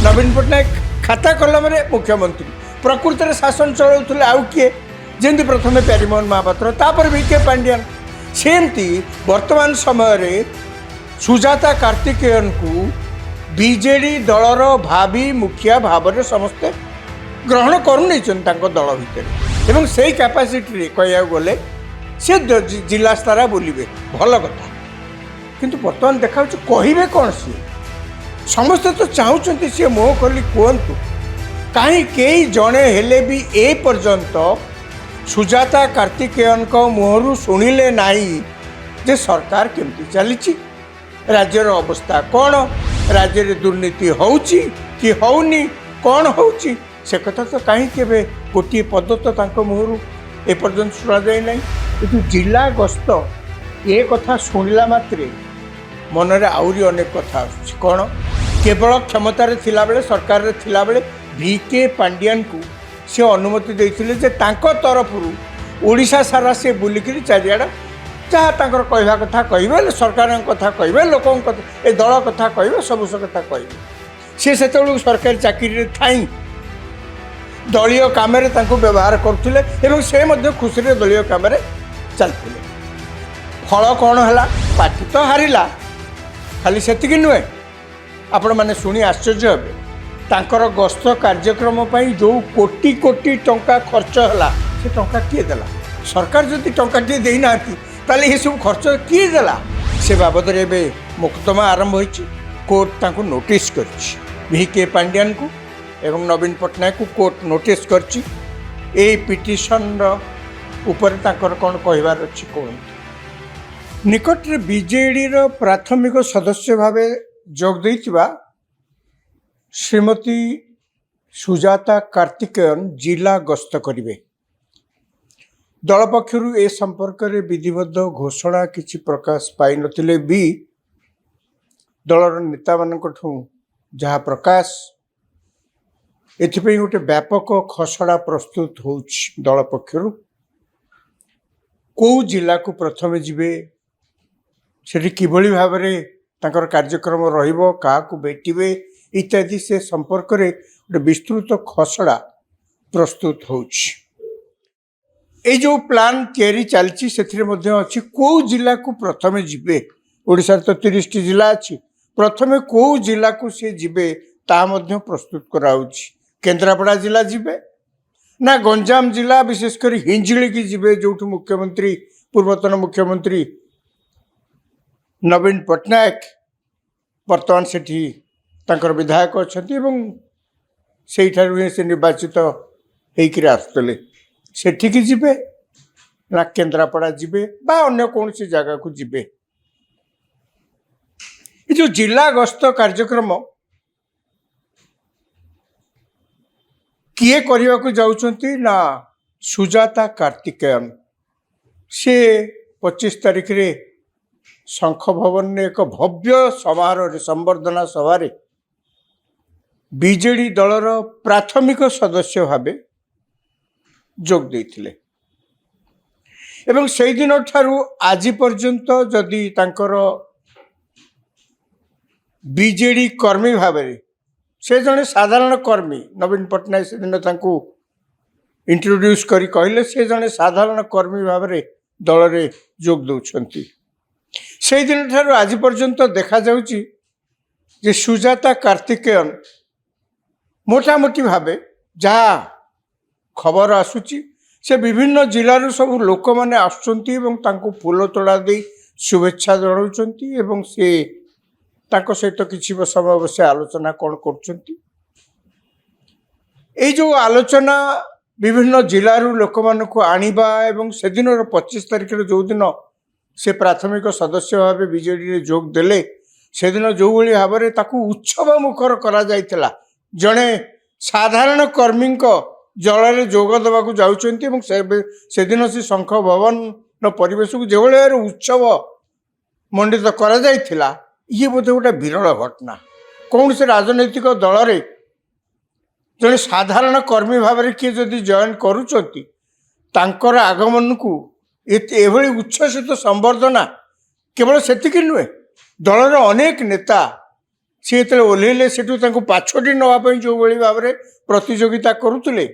नवीन पट्टनायक खाता कलम मुख्यमंत्री प्रकृत में शासन चलाउले आउ किए जमी प्रथम प्यारीमोहन महापात्र तापर वी के पांड्यान सेमती वर्तमान समय सुजाता कार्तिकेयन को बीजेडी दलर भावी मुखिया भाव में समस्ते ग्रहण करुन दल भितर एवं से कैपासीटी कह गले से जिला सारा बोलिए भल कथा किंतु बर्तमान देखा कहे कौन सी समस्ते तो चाहते सी मुह खोली कहतु कहीं कई जड़े हेले भी ए पर्यंत सुजाता कार्तिकेयन मुहर शुणिले नाई जे सरकार केमती चली राज्यर अवस्था कौन राज्य में दुर्नीति होउची कि होउनी कौन होउची से कथा तो कहीं के गोटे पद तो मुहर एपर्यंत शुणा जाए ना कि जिला गस्त ये कथा शुणिला मात्रे मनरे आहरी अनेक कथा आसुची कौन केवल क्षमतार थिला बेले सरकार रे थिला बेले वी के पांड्यान को से अनुमति देइथिले जे तांको तरफरु ओडिशा सारा से बुलिकरी चारियाडा जहाँ तांकर कहवा कथा कहिबे सरकार कथा कहिबे लोकों ए दल कथा कहिबे सब कथा कहिबे से सेतबेलु सरकारी चाकरी थाई दलीय काम व्यवहार करथिले एवं से मध्य खुशी दलीय काम चलथिले फल कौन है पार्टी तो हारिला खाली सेतिक नुहे आपण मैंने शुणी आश्चर्य हे तांकर गस्त कार्यक्रम जो कोटी कोटी टंका खर्च है से टंका किए देला सरकार जदि टंका टे देना ताले ये सब खर्च किए देला से बाबद रे मोकदमा आरंभ होइछि कोर्ट तांको नोटिस करछि वी के पांड्यान को एवं नवीन पट्टनायक को कोर्ट नोटिस करछि ए पिटिशन ऊपर तांकर कौन कहबार अछि कोन निकट रे बीजेडी रो प्राथमिक सदस्य भावे जोग देइतिबा श्रीमती सुजाता कार्तिकेयन जिला गस्त करिवे दल पक्षरु ए संपर्क में विधिबद्ध घोषणा किछि प्रकाश पाई नथिले भी दलर नेता मानकठू जहा प्रकाश एथिपई गोटे व्यापक खसड़ा प्रस्तुत होउछि दल पक्षरु को जिला को प्रथम जिबे सेठी किभली भाव में तांकर कार्यक्रम रहिबो का को भेटिबे इत्यादि से संपर्क में गोटे विस्तृत खसड़ा प्रस्तुत होउछि ए जो प्लान तैयारी चलछि सेथिरे मध्ये अछि को जिला को प्रथम जिबे ओडिसा तो 30 टी जिला अछि प्रथम को जिला को से जिबे ता मध्ये प्रस्तुत कराउछि केन्द्रापड़ा जिला जिबे ना गंजाम जिला विशेषकर हिंजिली की जिबे जोठु मुख्यमंत्री पूर्वतन मुख्यमंत्री नवीन पट्टनायक वर्तमान सेठी तांकर विधायक अछंती एवं सेठारु से निर्वाचित होकर आसुले सेठी की जिबे ना केन्द्रापड़ा जिबे बा अन्य कौन सी जगह को जिबे ये जो जिला गस्त कार्यक्रम किए करने को जाउछंती ना सुजाता कार्तिकेयन से 25 तारिख रे शंख भवन ने एक भव्य समारोह संबर्धना सभा बीजेडी दलर प्राथमिक सदस्य भावे जोग देइथिले एवं से दिन ठारू आज पर्यंत जदि तांकर बीजेडी कर्मी भाव से जड़े साधारण कर्मी नवीन पट्टनायक से दिन तांको इंट्रोड्यूस करी कहले से जड़े साधारण कर्मी भाव में दल में जोग दौरान से दिन ठारू आज पर्यंत देखा जाउची जे सुजाता कार्तिकेयन मोटामोटी भावे जहाँ खबर आसुची से विभिन्न जिलूर सब लोक मैंने आसुचंती एवं तांको फूल तोड़ा दे शुभेच्छा जनाउचंती एवं से तांको सहित किछि समय बसे आलोचना कौन करचंती ए जो आलोचना विभिन्न जिलूर लोक मानकु आनिबा एवं से दिन 25 तारिख जो दिन से प्राथमिक सदस्य भाव बीजेडी रे जोग देले से दिन जो भली भाव में ताकू उत्सव मुखर करा जायतिला जड़े साधारण कर्मी जल में जोग देवाक जाऊँच से दिन से शंख भवन परिवेश को जो भाव उत्सव मंडित करा जायतिला ये बोधे गोटे विरल घटना कौन से राजनैतिक दल रे जड़े साधारण कर्मी भाव में किए जदि जॉइन करुचंती तांकर आगमन को एभली उच्छ्वसित संबर्धना केवल सेतिक नुहे दलर अनेक नेता सी जो ओह्लैले सेठू पाछोटी नापी जो भाव में प्रतिजोगिता करुले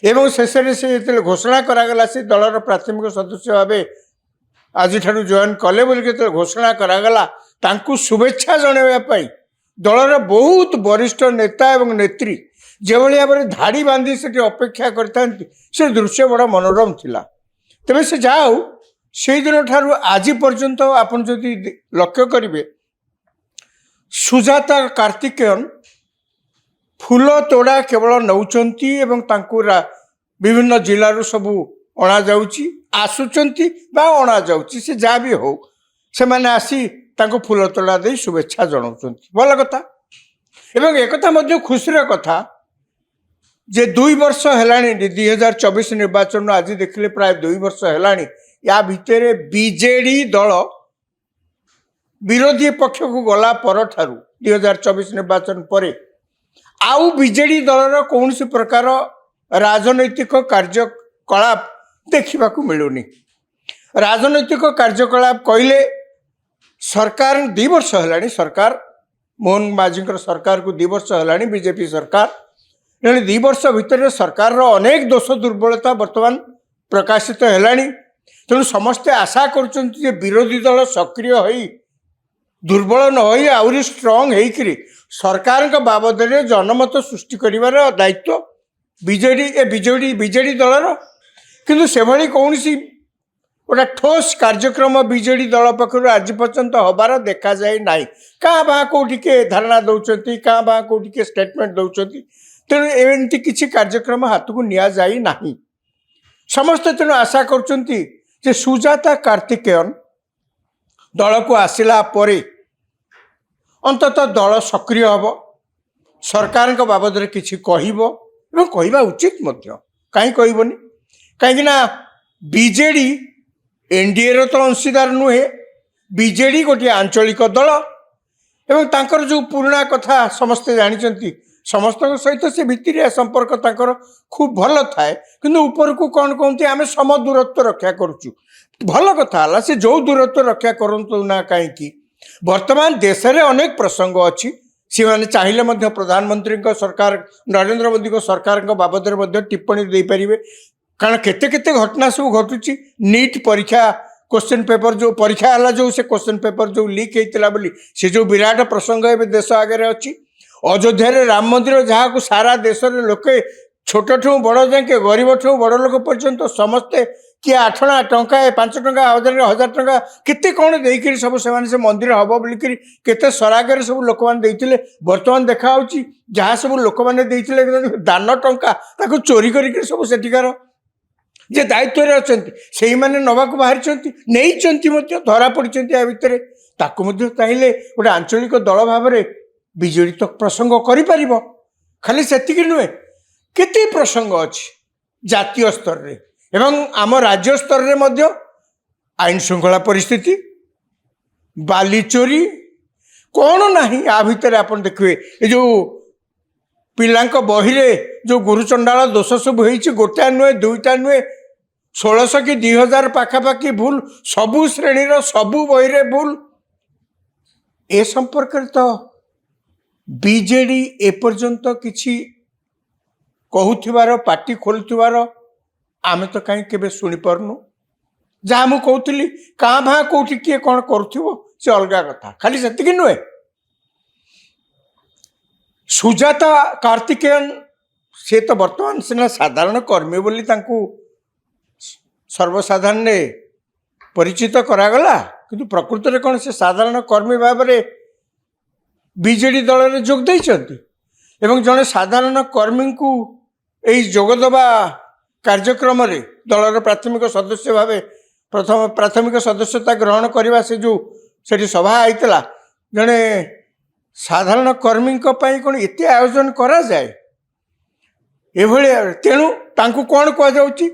एवं शेष में से जो घोषणा करागला से दलर प्राथमिक सदस्य भाव आज जॉइन कले बोल घोषणा करागला तांकु शुभेच्छा जनवाई दलर बहुत वरिष्ठ नेता एवं नेत्री जो भाव में धाड़ी बांधी से अपेक्षा करते दृश्य बड़ा मनोरम थिला। तेज से जाओ से दिन ठार आज पर्यंत आपन जदि लक्ष्य करेंगे सुजाता कार्तिकेयन फूल तोड़ा केवल नौचंती एवं तांकु विभिन्न जिलूर सबू अणा जाउची आसुचंती बा अणा जाउची से जहाँ भी हो से माने आसी तांको फूल तोड़ा दे शुभेच्छा जनाउचंती भल कथा एवं एक कथा खुशीर कथा जे 2 वर्ष हेलाणी 2024 निर्वाचन आज देखिले प्राय 2 वर्ष हेलाणी या भितर बीजेडी दल विरोधी पक्ष को गला पर ठारू 2024 निर्वाचन पर आउ बीजेडी दलर कौन सी प्रकार राजनैतिक कार्यकलाप देखा मिलूनी। राजनैतिक कार्यकलाप कहले सरकार 2 वर्ष है सरकार मोहन माझी सरकार को 2 वर्ष है बीजेपी सरकार 2 वर्ष भितर सरकार अनेक दोष दुर्बलता वर्तमान प्रकाशित है तेणु समस्ते आशा कर विरोधी दल सक्रिय हो दुर्बल न हो आहरी स्ट्रंग होकर सरकार बाबद में जनमत सृष्टि कर दायित्व बीजेडी दलर किंतु से भली कौन सी गोटे ठोस कार्यक्रम बीजेडी दल पक्षर आज पर्यंत हबार देखा जाए ना क्या बा कौटी के धारणा दौरान क्या बा कौटी के स्टेटमेंट दौरान तेणु एमती किसी कार्यक्रम हाथ को नि जाए ना समस्ते तेणु आशा कर सुजाता कार्तिकेयन दल को आसला परे अंततः दल सक्रिय हम सरकार बाबद में किसी कहवा उचित कहीं कहबनी कहीं बीजेडी एनडीए तो अंशीदार नुहे बीजेडी गोटे आंचलिक दल एवं तांकर जो पुराना कथा समस्ते जानते समस्त सहित से भित्तिरिया संपर्क तांकर खूब भल थाए किंतु ऊपर को कौन कहते आम सम दूरत्व रक्षा करुचु भल कथा है से जो दूरत्व रक्षा करूँ ना कहीं वर्तमान देश में अनेक प्रसंग अच्छी सी मैंने चाहिए प्रधानमंत्री सरकार नरेंद्र मोदी को सरकार बाबद में टिप्पणी दे पारे कारण केते केते घटना सब घटुची नीट परीक्षा क्वेश्चन पेपर जो परीक्षा है जो से क्वेश्चन पेपर जो लीक होता बोली से जो विराट प्रसंग ए देश आगे अच्छी अयोध्या राम मंदिर जहाँ को सारा देश लोके छोट ठू बड़ जाके गरीब ठू बड़ लोक पर्यंत समस्ते किए 8 टंका 5 टंका 1000 टंका केते कौन देकर सब से मंदिर हम बोलिक केते सरागर सब लोक मैंने बर्तमान देखा जहाँ सब लोक मैंने दान टंका ताको चोरी कर सब सेठिकार जे दायित्व अच्छा से मैंने नवाक बाहरी धरा पड़ी या भितर चाहिए गोटे आंचलिक दल भाव में बीजेडी तो प्रसंग कर खाली से नुहे केते प्रसंग अच्छी जातीय स्तर रे एवं आम राज्य स्तर रे मध्य आईन श्रृंखला परिस्थिति बाली चोरी कौन ना आ भितर आप देखिए ये जो पिला बही जो गुरुचंडाल दोष सब हो गोटा नुहे 2टा नुहे 1600 कि 2000 पाखापाखि भूल सबू श्रेणीर सबू बही भूल ए संपर्क तो बीजेडी एपर्यंत किसी कहूबार पार्टी खोलुवार आमे तो कहीं केबे सुनी पारनु जहाँ मुझे कहती क्या भा कौटी किए कौन कर अलग कथा खाली से नुहे सुजाता कार्तिकेयन से तो वर्तमान सीना साधारण कर्मी बोली तांकु सर्वसाधारण परिचित करागला किंतु प्रकृत में कौन से साधारण कर्मी भाव में बीजेडी दल में जोग देइछंती एवं जड़े साधारण कर्मी को यही जोगदबा कार्यक्रम रे दलर प्राथमिक सदस्य भाव प्रथम प्राथमिक सदस्यता ग्रहण करने से जो सेठी सभा आईला जड़े साधारण कर्मी कौन एत आयोजन करा जाए तेणु तांकु कौन कहुच्छी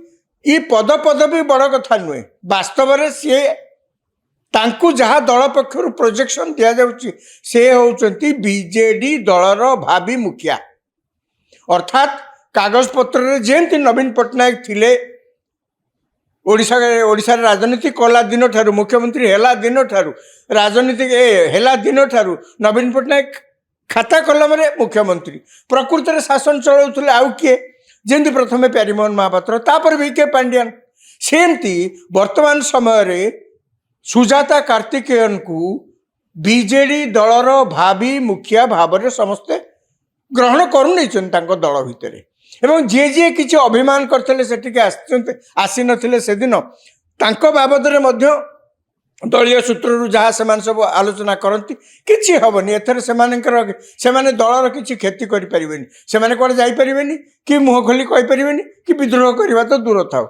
ये पद पदवी बड़ कथा नुहे वास्तव में सी तांकु जहाँ दल पक्षर प्रोजेक्शन दि जाऊँगी से होउचंती बीजेडी दलर भावी मुखिया अर्थात कागज पत्र जेमती नवीन पट्टनायक थिले ओडिशा राजनीति कला दिन ठारू मुख्यमंत्री हेला दिन ठारू राजनीति हेला दिन ठारू नवीन पट्टनायक ଖାତା କଲମରେ ମୁଖ୍ୟମନ୍ତ୍ରୀ, ପ୍ରକୃତରେ ଶାସନ ଚଳାଉଥିଲେ ଆଉ କିଏ? ଯେମିତି ପ୍ରଥମେ ପ୍ୟାରୀମୋହନ ମହାପାତ୍ର, ତାପରେ ଭିକେ ପାଣ୍ଡିଆନ। ସେମିତି ବର୍ତ୍ତମାନ ସମୟରେ ସୁଜାତା କାର୍ତ୍ତିକେୟନକୁ ବିଜେଡି ଦଳର ଭାବି ମୁଖିଆ ଭାବରେ ସମସ୍ତେ ଗ୍ରହଣ କରୁନେଇଛନ୍ତି ତାଙ୍କ ଦଳ ଭିତରେ। ଏବଂ ଯିଏ ଯିଏ କିଛି ଅଭିମାନ କରିଥିଲେ ସେଠିକି ଆସିନଥିଲେ ସେଦିନ, ତାଙ୍କ ବାବଦରେ ମଧ୍ୟ ଦଳୀୟ ସୂତ୍ରରୁ ଯାହା ସେମାନେ ସବୁ ଆଲୋଚନା କରନ୍ତି, କିଛି ହେବନି ଏଥର। ସେମାନେ ଦଳର କିଛି କ୍ଷତି କରିପାରିବେନି। ସେମାନେ କୁଆଡ଼େ ଯାଇପାରିବେନି, କି ମୁହଁ ଖୋଲି କହିପାରିବେନି, କି ବିଦ୍ରୋହ କରିବା ତ ଦୂର ଥାଉ।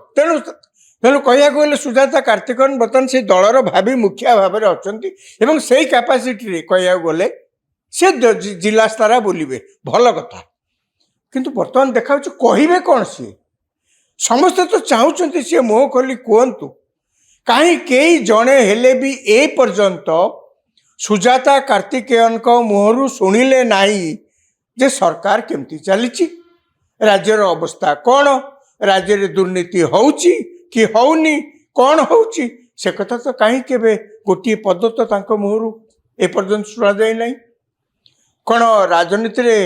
ତେଣୁ କହିବାକୁ ଗଲେ ସୁଜାତା କାର୍ତ୍ତିକେୟନ ବର୍ତ୍ତମାନ ସେଇ ଦଳର ଭାବି ମୁଖିଆ ଭାବରେ ଅଛନ୍ତି। ଏବଂ ସେଇ କାପାସିଟିରେ କହିବାକୁ ଗଲେ ସେ ଜିଲ୍ଲା ସାରା ବୁଲିବେ, ଭଲ କଥା। କିନ୍ତୁ ବର୍ତ୍ତମାନ ଦେଖାଯାଉଛି କହିବେ କ'ଣ ସିଏ? ସମସ୍ତେ ତ ଚାହୁଁଛନ୍ତି ସିଏ ମୁହଁ ଖୋଲି କୁହନ୍ତୁ। କାହିଁ କେହି ଜଣେ ହେଲେ ବି ଏ ପର୍ଯ୍ୟନ୍ତ ସୁଜାତା କାର୍ତ୍ତିକେୟନଙ୍କ ମୁହଁରୁ ଶୁଣିଲେ ନାହିଁ ଯେ ସରକାର କେମିତି ଚାଲିଛି, ରାଜ୍ୟର ଅବସ୍ଥା କ'ଣ, ରାଜ୍ୟରେ ଦୁର୍ନୀତି ହେଉଛି କି ହେଉନି, କ'ଣ ହେଉଛି, ସେ କଥା ତ କାହିଁ କେବେ ଗୋଟିଏ ପଦ ତ ତାଙ୍କ ମୁହଁରୁ ଏପର୍ଯ୍ୟନ୍ତ ଶୁଣାଯାଇ ନାହିଁ। କ'ଣ ରାଜନୀତିରେ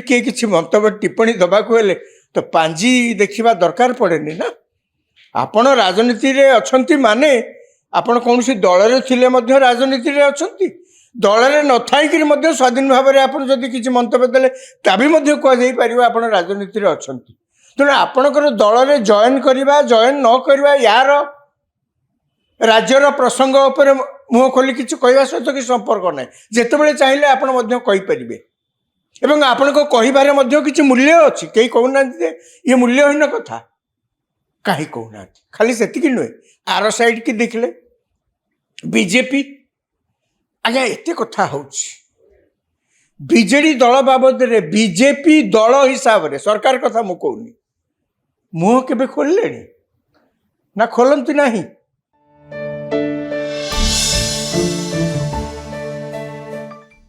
କିଏ କିଛି ମନ୍ତବ୍ୟ ଟିପ୍ପଣୀ ଦେବାକୁ ହେଲେ ତ ପାଞ୍ଜି ଦେଖିବା ଦରକାର ପଡ଼େନି ନା। ଆପଣ ରାଜନୀତିରେ ଅଛନ୍ତି ମାନେ ଆପଣ କୌଣସି ଦଳରେ ଥିଲେ ମଧ୍ୟ ରାଜନୀତିରେ ଅଛନ୍ତି, ଦଳରେ ନଥାଇକିରି ମଧ୍ୟ ସ୍ୱାଧୀନ ଭାବରେ ଆପଣ ଯଦି କିଛି ମନ୍ତବ୍ୟ ଦେଲେ ତା ବି ମଧ୍ୟ କୁହାଯାଇପାରିବ ଆପଣ ରାଜନୀତିରେ ଅଛନ୍ତି। ତେଣୁ ଆପଣଙ୍କର ଦଳରେ ଜଏନ୍ କରିବା ଜଏନ୍ ନ କରିବା ୟାର ରାଜ୍ୟର ପ୍ରସଙ୍ଗ ଉପରେ ମୁହଁ ଖୋଲି କିଛି କହିବା ସହିତ କିଛି ସମ୍ପର୍କ ନାହିଁ। ଯେତେବେଳେ ଚାହିଁଲେ ଆପଣ ମଧ୍ୟ କହିପାରିବେ ଏବଂ ଆପଣଙ୍କ କହିବାରେ ମଧ୍ୟ କିଛି ମୂଲ୍ୟ ଅଛି। କେହି କହୁନାହାନ୍ତି ଯେ ଇଏ ମୂଲ୍ୟହୀନ କଥା, କାହିଁ କହୁନାହାନ୍ତି। ଖାଲି ସେତିକି ନୁହେଁ, ଆର ସାଇଡ୍କି ଦେଖିଲେ ବିଜେପି, ଆଜ୍ଞା ଏତେ କଥା ହେଉଛି ବିଜେଡି ଦଳ ବାବଦରେ, ବିଜେପି ଦଳ ହିସାବରେ, ସରକାର କଥା ମୁଁ କହୁନି, ମୁହଁ କେବେ ଖୋଲିଲେଣି ନା ଖୋଲନ୍ତି ନାହିଁ?